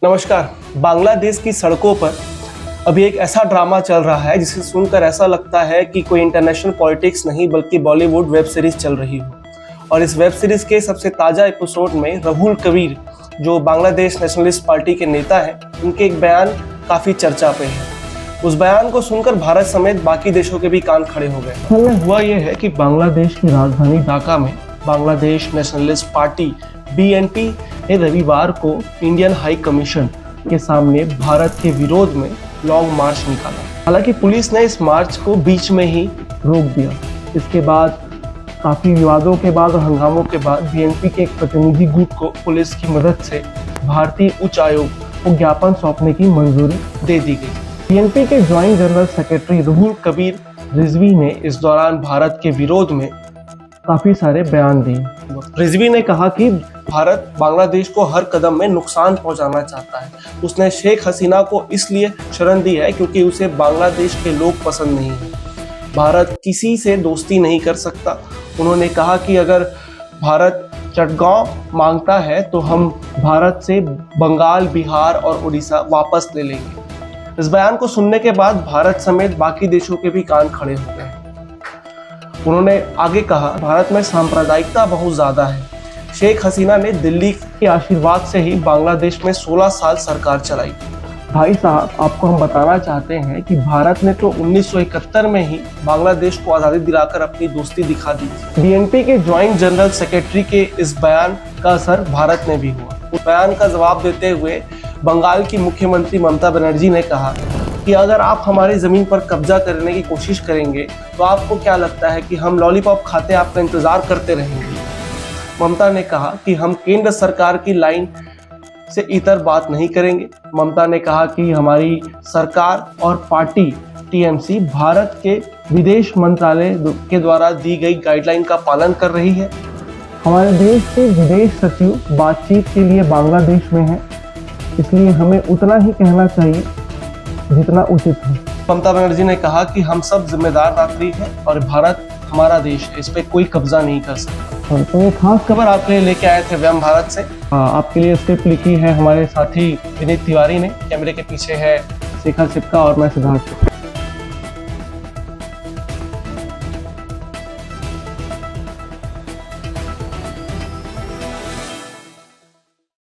नमस्कार। बांग्लादेश की सड़कों पर अभी एक ऐसा ड्रामा चल रहा है जिसे सुनकर ऐसा लगता है कि कोई इंटरनेशनल पॉलिटिक्स नहीं बल्कि बॉलीवुड वेब सीरीज चल रही हो। और इस वेब सीरीज के सबसे ताज़ा एपिसोड में राहुल कबीर, जो बांग्लादेश नेशनलिस्ट पार्टी के नेता हैं, उनके एक बयान काफ़ी चर्चा पे है। उस बयान को सुनकर भारत समेत बाकी देशों के भी कान खड़े हो गए। असल में हुआ यह है कि बांग्लादेश की राजधानी ढाका में बांग्लादेश नेशनलिस्ट पार्टी BNP ने रविवार को इंडियन हाई कमीशन के सामने भारत के विरोध में लॉन्ग मार्च निकाला। हालांकि पुलिस ने इस मार्च को बीच में ही रोक दिया। इसके बाद काफ़ी विवादों के बाद और हंगामों के बाद BNP के एक प्रतिनिधि गुट को पुलिस की मदद से भारतीय उच्च आयोग को ज्ञापन सौंपने की मंजूरी दे दी गई। BNP के joint general secretary Rahul Kabir Rizvi ने इस दौरान भारत के विरोध में काफ़ी सारे बयान दिए। रिजवी ने कहा कि भारत बांग्लादेश को हर कदम में नुकसान पहुंचाना चाहता है। उसने शेख हसीना को इसलिए शरण दी है क्योंकि उसे बांग्लादेश के लोग पसंद नहीं हैं। भारत किसी से दोस्ती नहीं कर सकता। उन्होंने कहा कि अगर भारत चटगांव मांगता है तो हम भारत से बंगाल, बिहार और उड़ीसा वापस ले लेंगे। इस बयान को सुनने के बाद भारत समेत बाकी देशों के भी कान खड़े हो गए। उन्होंने आगे कहा, भारत में सांप्रदायिकता बहुत ज़्यादा है। शेख हसीना ने दिल्ली के आशीर्वाद से ही बांग्लादेश में 16 साल सरकार चलाई। भाई साहब, आपको हम बताना चाहते हैं कि भारत ने तो 1971 में ही बांग्लादेश को आज़ादी दिलाकर अपनी दोस्ती दिखा दी। BNP के ज्वाइंट जनरल सेक्रेटरी के इस बयान का असर भारत में भी हुआ। उस बयान का जवाब देते हुए बंगाल की मुख्यमंत्री ममता बनर्जी ने कहा कि अगर आप हमारी ज़मीन पर कब्जा करने की कोशिश करेंगे तो आपको क्या लगता है कि हम लॉलीपॉप खाते आपका इंतज़ार करते रहेंगे। ममता ने कहा कि हम केंद्र सरकार की लाइन से इतर बात नहीं करेंगे। ममता ने कहा कि हमारी सरकार और पार्टी TMC भारत के विदेश मंत्रालय के द्वारा दी गई गाइडलाइन का पालन कर रही है। हमारे देश के विदेश सचिव बातचीत के लिए बांग्लादेश में हैं, इसलिए हमें उतना ही कहना चाहिए जितना उचित है। ममता बनर्जी ने कहा कि हम सब जिम्मेदार नागरिक हैं और भारत हमारा देश है, इस पे कोई कब्जा नहीं कर सकता। तो ये खास खबर आपके लिए लेके आए थे व्यायाम भारत से। आपके लिए स्क्रिप्ट लिखी है हमारे साथी विनीत तिवारी ने। कैमरे के पीछे है शेखर सिप्का और मैं सिद्धार्थ।